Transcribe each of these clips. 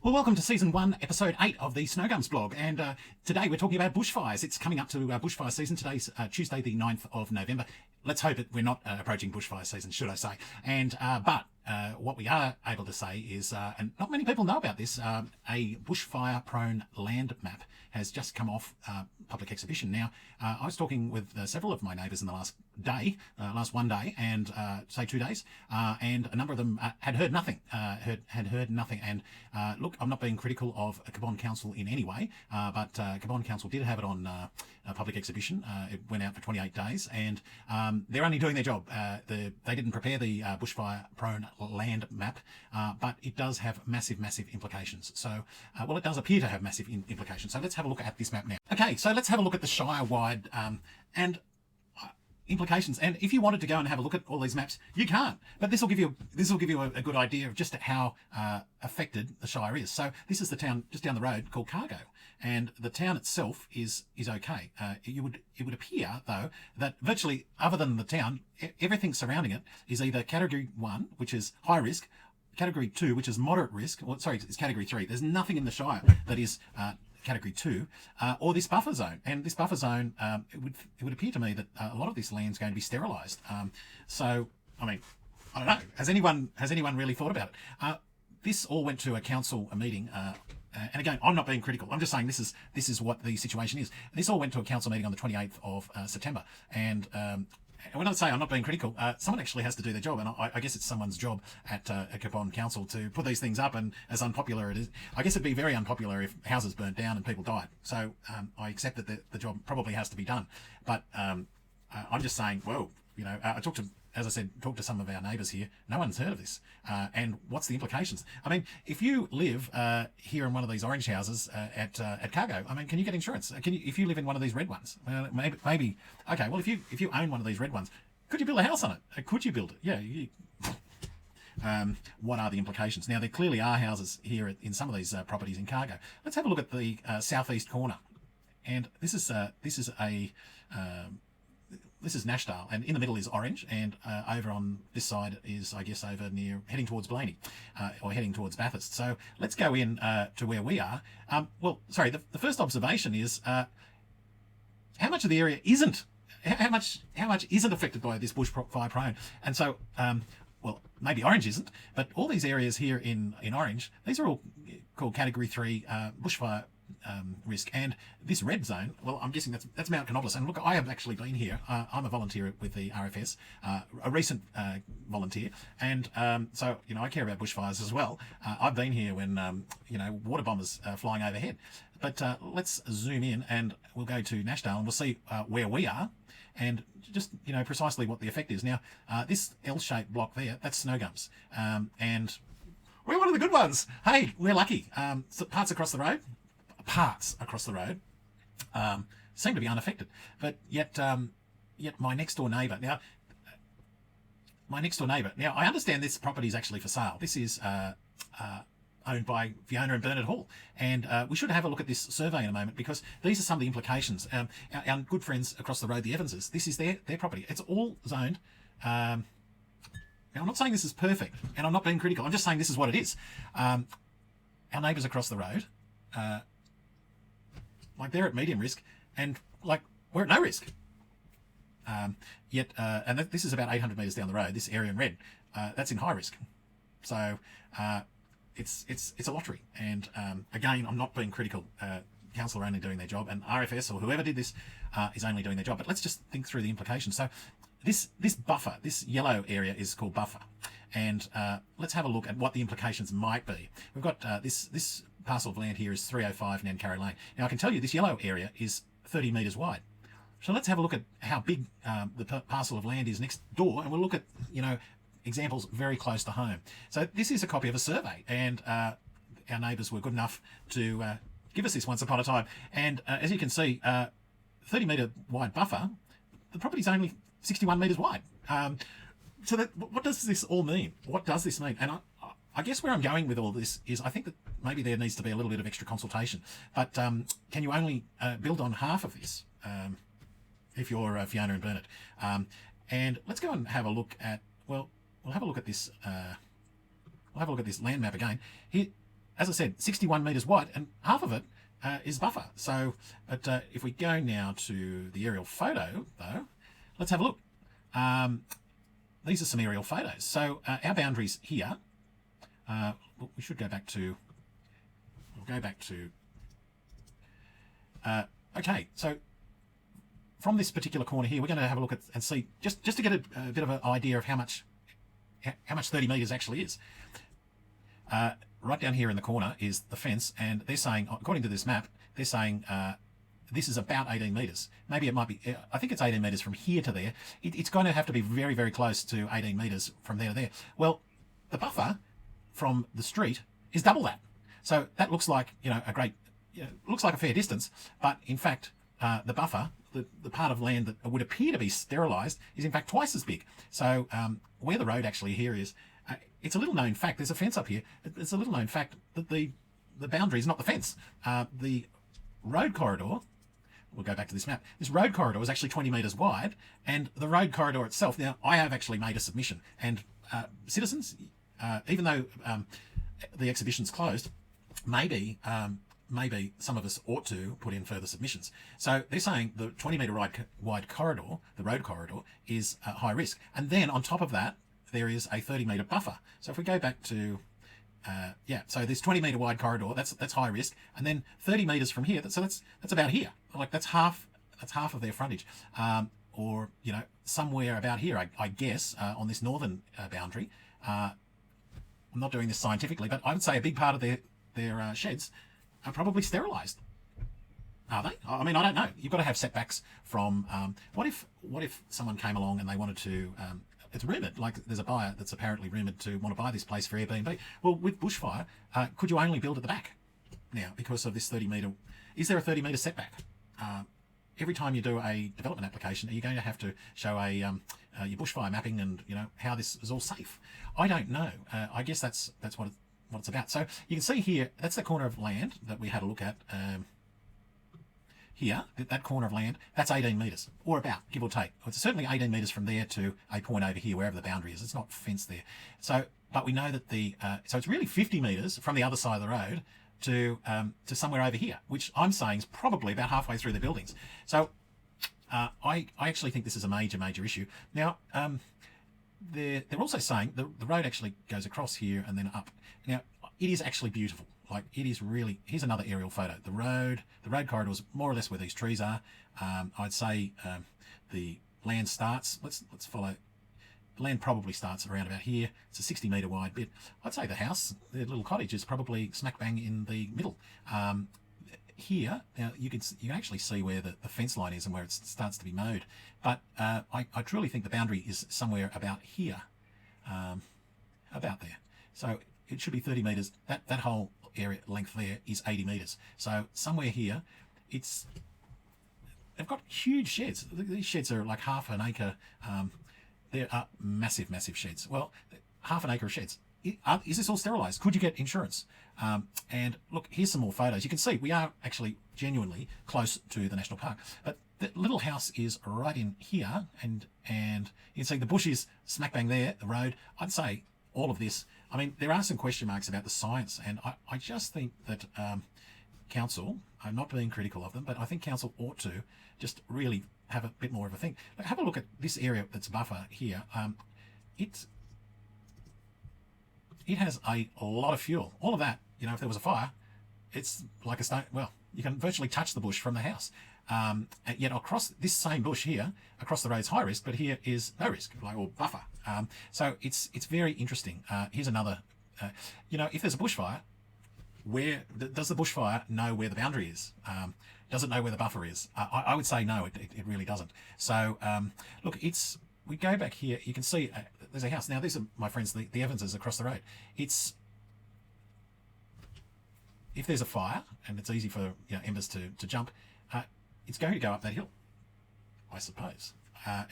Well, welcome to Season 1, Episode 8 of the Snowgums blog, and today we're talking about bushfires. It's coming up to bushfire season. Today's Tuesday, the 9th of November. Let's hope that we're not approaching bushfire season, should I say. And but what we are able to say is, and not many people know about this, a Bushfire Prone Land Map has just come off public exhibition. Now, I was talking with several of my neighbours in the last one day, and say 2 days, and a number of them had heard nothing, had heard nothing. And look, I'm not being critical of Cabonne Council in any way, but Cabonne Council did have it on public exhibition. It went out for 28 days, and they're only doing their job. They didn't prepare the Bushfire Prone Land Map, but it does have massive implications. So, well, it does appear to have massive implications. So let's have a look at this map now. Okay, so let's have a look at the Shire-wide and implications. And if you wanted to go and have a look at all these maps, you can't. But this will give you a good idea of just how affected the Shire is. So this is the town just down the road called Cargo, and the town itself is okay. It would appear though that virtually, other than the town, everything surrounding it is either Category 1, which is high risk, Category 2, which is moderate risk. Well, sorry, it's Category 3. There's nothing in the Shire that is Category 2, or this buffer zone. And this buffer zone, it would appear to me that a lot of this land's going to be sterilised. So, I mean, I don't know. Has anyone really thought about it? This all went to a meeting. And again, I'm not being critical. I'm just saying this is what the situation is. This all went to a council meeting on the 28th of September. And when I say I'm not being critical, someone actually has to do their job, and I guess it's someone's job at Cabonne Council to put these things up. And as unpopular it is, I guess it'd be very unpopular if houses burnt down and people died. So I accept that the job probably has to be done. But I'm just saying, well, you know, as I said, talk to some of our neighbours here. No one's heard of this. And what's the implications? I mean, if you live here in one of these orange houses at Cargo, I mean, can you get insurance? If you live in one of these red ones? Maybe. Okay, well, if you own one of these red ones, could you build a house on it? Could you build it? Yeah. What are the implications? Now, there clearly are houses here in some of these properties in Cargo. Let's have a look at the southeast corner. And this is Nashdale, and in the middle is Orange, and over on this side is, I guess, over near heading towards Blaney, or heading towards Bathurst. So let's go in to where we are. Well, sorry, the first observation is how much of the area isn't, how much isn't affected by this bushfire prone. And so, well, maybe Orange isn't, but all these areas here in Orange, these are all called Category 3 bushfire risk. And this red zone, well, I'm guessing that's Mount Canobolas. And look, I have actually been here. I'm a volunteer with the RFS, a recent volunteer, and so, you know, I care about bushfires as well. I've been here when you know, water bombers flying overhead. But let's zoom in, and we'll go to Nashdale, and we'll see where we are, and just, you know, precisely what the effect is. Now, this L-shaped block there, that's Snowgums, and we're one of the good ones. Hey, we're lucky. So parts across the road seem to be unaffected, but yet my next door neighbour. Now, I understand this property is actually for sale. This is owned by Fiona and Bernard Hall, and we should have a look at this survey in a moment, because these are some of the implications. Our good friends across the road, the Evanses, this is their property. It's all zoned. Now, I'm not saying this is perfect, and I'm not being critical. I'm just saying this is what it is. Our neighbours across the road, like, they're at medium risk, and like, we're at no risk. And this is about 800 metres down the road. This area in red, that's in high risk. So it's a lottery. And again, I'm not being critical. Council are only doing their job, and RFS or whoever did this is only doing their job. But let's just think through the implications. So this buffer, this yellow area, is called buffer, and let's have a look at what the implications might be. We've got this parcel of land here is 305 Nancarrow Lane. Now, I can tell you this yellow area is 30 metres wide. So let's have a look at how big the parcel of land is next door, and we'll look at, you know, examples very close to home. So this is a copy of a survey, and our neighbours were good enough to give us this once upon a time. And as you can see, 30 metre wide buffer, the property's only 61 metres wide. So what does this all mean? What does this mean? And I guess where I'm going with all this is, I think that maybe there needs to be a little bit of extra consultation. But can you only build on half of this if you're Fiona and Bernard? And let's go and have a look at, well, we'll have a look at this. We'll have a look at this land map again. Here, as I said, 61 metres wide, and half of it is buffer. So if we go now to the aerial photo, though, let's have a look. These are some aerial photos. So our boundaries here, we should go back to, okay, so from this particular corner here, we're going to have a look at and see, just to get a bit of an idea of how much 30 metres actually is. Right down here in the corner is the fence, and they're saying, according to this map, they're saying this is about 18 metres. Maybe it might be, I think it's 18 metres from here to there. It's going to have to be very, very close to 18 metres from there to there. Well, the buffer from the street is double that. So that looks like, a great, looks like a fair distance, but in fact, the buffer, the part of land that would appear to be sterilised, is in fact twice as big. So where the road actually here is, it's a little known fact, there's a fence up here, it's a little known fact that the boundary is not the fence. The road corridor, we'll go back to this map, this road corridor is actually 20 metres wide, and the road corridor itself, now I have actually made a submission, and citizens, even though the exhibition's closed, maybe some of us ought to put in further submissions. So they're saying the 20 metre wide corridor, the road corridor, is high risk. And then on top of that, there is a 30 metre buffer. So if we go back to, so this 20 metre wide corridor, that's high risk. And then 30 metres from here, so that's about here. Like that's half of their frontage. Or, somewhere about here, I guess, on this northern boundary. I'm not doing this scientifically, but I would say a big part of their sheds are probably sterilised. Are they? I mean, I don't know. You've got to have setbacks from. What if someone came along and they wanted to? It's rumoured, like there's a buyer that's apparently rumoured to want to buy this place for Airbnb. Well, with bushfire, could you only build at the back now because of this 30 metre? Is there a 30 metre setback? Every time you do a development application, are you going to have to show your bushfire mapping and how this is all safe? I don't know. I guess that's what it's about. So you can see here, that's the corner of land that we had a look at here, that corner of land, that's 18 metres, or about, give or take. It's certainly 18 metres from there to a point over here, wherever the boundary is. It's not fenced there. So, but we know that so it's really 50 metres from the other side of the road to somewhere over here, which I'm saying is probably about halfway through the buildings. So I actually think this is a major issue. Now, they're also saying the road actually goes across here and then up. Now, it is actually beautiful. Like, it is really, here's another aerial photo. The road corridor is more or less where these trees are. I'd say the land starts, let's follow, the land probably starts around about here. It's a 60 metre wide bit. I'd say the house, the little cottage, is probably smack bang in the middle. Here, now you can actually see where the fence line is and where it starts to be mowed. But I truly think the boundary is somewhere about here, about there. So it should be 30 metres. That whole area length there is 80 metres. So somewhere here, they've got huge sheds. These sheds are like half an acre. They are massive sheds. Well, half an acre of sheds. Is this all sterilised? Could you get insurance? And look, here's some more photos. You can see we are actually genuinely close to the national park. But the little house is right in here, and you can see the bush is smack bang there, the road. I'd say all of this, I mean, there are some question marks about the science, and I just think that council, I'm not being critical of them, but I think council ought to just really have a bit more of a think. Like, have a look at this area that's buffer here. It has a lot of fuel. All of that, if there was a fire, it's like a stone. Well, you can virtually touch the bush from the house. And yet across this same bush here, across the road is high risk, but here is no risk, or buffer. So it's very interesting. Here's another, if there's a bushfire, where does the bushfire know where the boundary is? Does it know where the buffer is? I would say no, it really doesn't. So look, we go back here, you can see there's a house. Now these are my friends, the Evanses across the road. If there's a fire, and it's easy for embers to jump, it's going to go up that hill, I suppose. I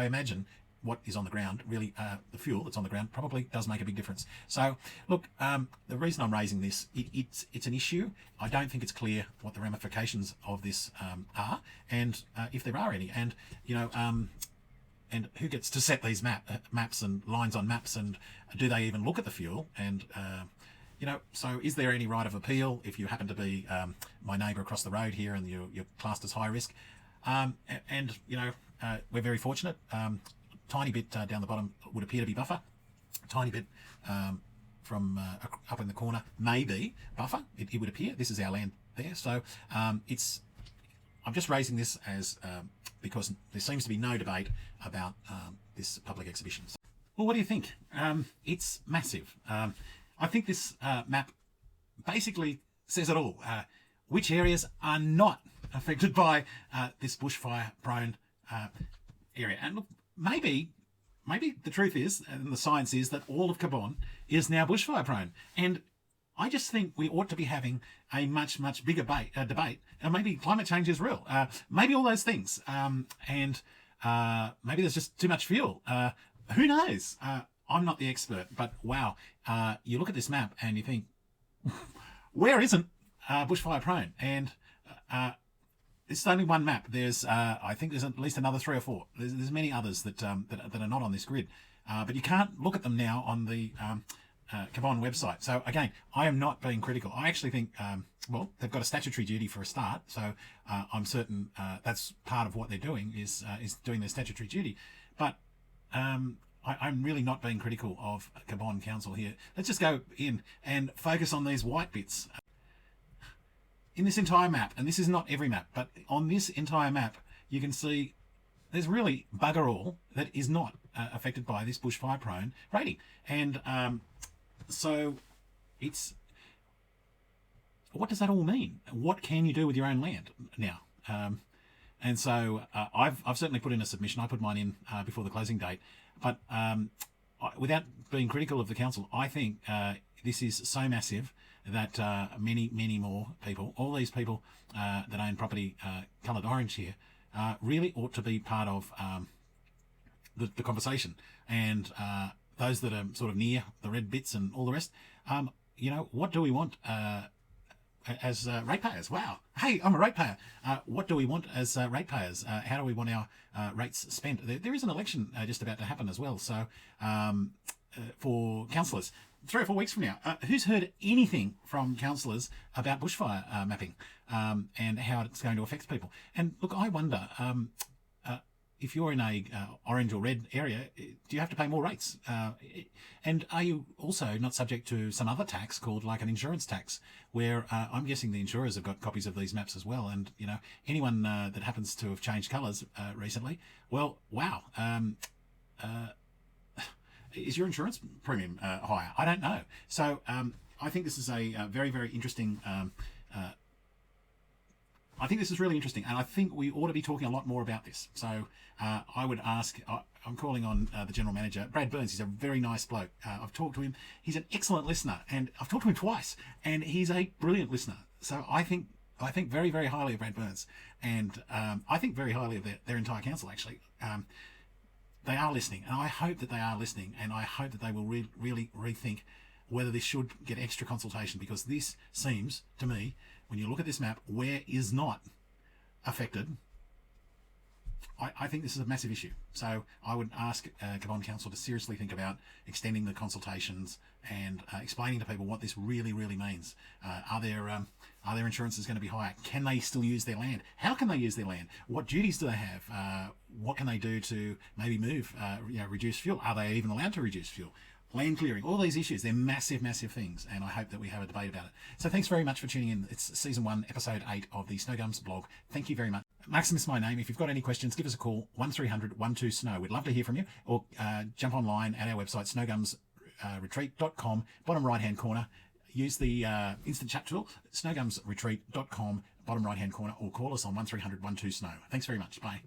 imagine what is on the ground, really, the fuel that's on the ground probably does make a big difference. So, look, the reason I'm raising this, it's an issue. I don't think it's clear what the ramifications of this are, and if there are any, and and who gets to set these maps and lines on maps, and do they even look at the fuel? And So is there any right of appeal if you happen to be my neighbour across the road here and you're classed as high risk? We're very fortunate. Tiny bit down the bottom would appear to be buffer. Tiny bit from up in the corner may be buffer. It would appear. This is our land there. So I'm just raising this as because there seems to be no debate about this public exhibition. Well, what do you think? It's massive. I think this map basically says it all. Which areas are not affected by this bushfire prone area? And look, maybe the truth is, and the science is, that all of Cabonne is now bushfire prone. And I just think we ought to be having a much bigger debate. Maybe climate change is real. Maybe all those things. Maybe there's just too much fuel. Who knows? I'm not the expert, but wow, you look at this map and you think, where isn't bushfire prone? And it's only one map. There's, I think there's at least another 3 or 4. There's many others that are not on this grid, but you can't look at them now on the Cabonne website. So again, I am not being critical. I actually think, well, they've got a statutory duty for a start. So I'm certain that's part of what they're doing is doing their statutory duty. But I'm really not being critical of Cabonne Council here. Let's just go in and focus on these white bits. In this entire map, and this is not every map, but on this entire map, you can see there's really bugger all that is not affected by this bushfire prone rating. And so it's, what does that all mean? What can you do with your own land now? And so I've certainly put in a submission. I put mine in before the closing date. But without being critical of the council, I think this is so massive that many more people, all these people that own property coloured orange here, really ought to be part of the conversation. And those that are sort of near the red bits and all the rest, what do we want as ratepayers? Wow. Hey, I'm a ratepayer. What do we want as ratepayers? How do we want our rates spent? There is an election just about to happen as well. So for councillors, 3 or 4 weeks from now, who's heard anything from councillors about bushfire mapping and how it's going to affect people? And look, I wonder, if you're in a orange or red area, do you have to pay more rates? And are you also not subject to some other tax called like an insurance tax, where I'm guessing the insurers have got copies of these maps as well? And anyone that happens to have changed colours recently, well, wow. Is your insurance premium higher? I don't know. So I think this is a very interesting. I think this is really interesting, and I think we ought to be talking a lot more about this. So I would ask, I'm calling on the General Manager, Brad Burns. He's a very nice bloke. I've talked to him. He's an excellent listener, and I've talked to him twice, and he's a brilliant listener. So I think very highly of Brad Burns, and I think very highly of their entire council, actually. They are listening, and I hope that they are listening, and I hope that they will really rethink whether this should get extra consultation, because this seems to me, when you look at this map, where is not affected, I think this is a massive issue. So I would ask Cabonne Council to seriously think about extending the consultations and explaining to people what this really means. Are their insurances going to be higher? Can they still use their land? How can they use their land? What duties do they have? What can they do to maybe move, reduce fuel? Are they even allowed to reduce fuel? Land clearing, all these issues, they're massive things, and I hope that we have a debate about it. So thanks very much for tuning in. It's Season 1, Episode 8 of the Snowgums blog. Thank you very much. Maximus is my name. If you've got any questions, give us a call, 1300 12 snow. We'd love to hear from you, or jump online at our website, snowgumsretreat.com, bottom right-hand corner. Use the instant chat tool, snowgumsretreat.com, bottom right-hand corner, or call us on 1300 12 snow. Thanks very much. Bye.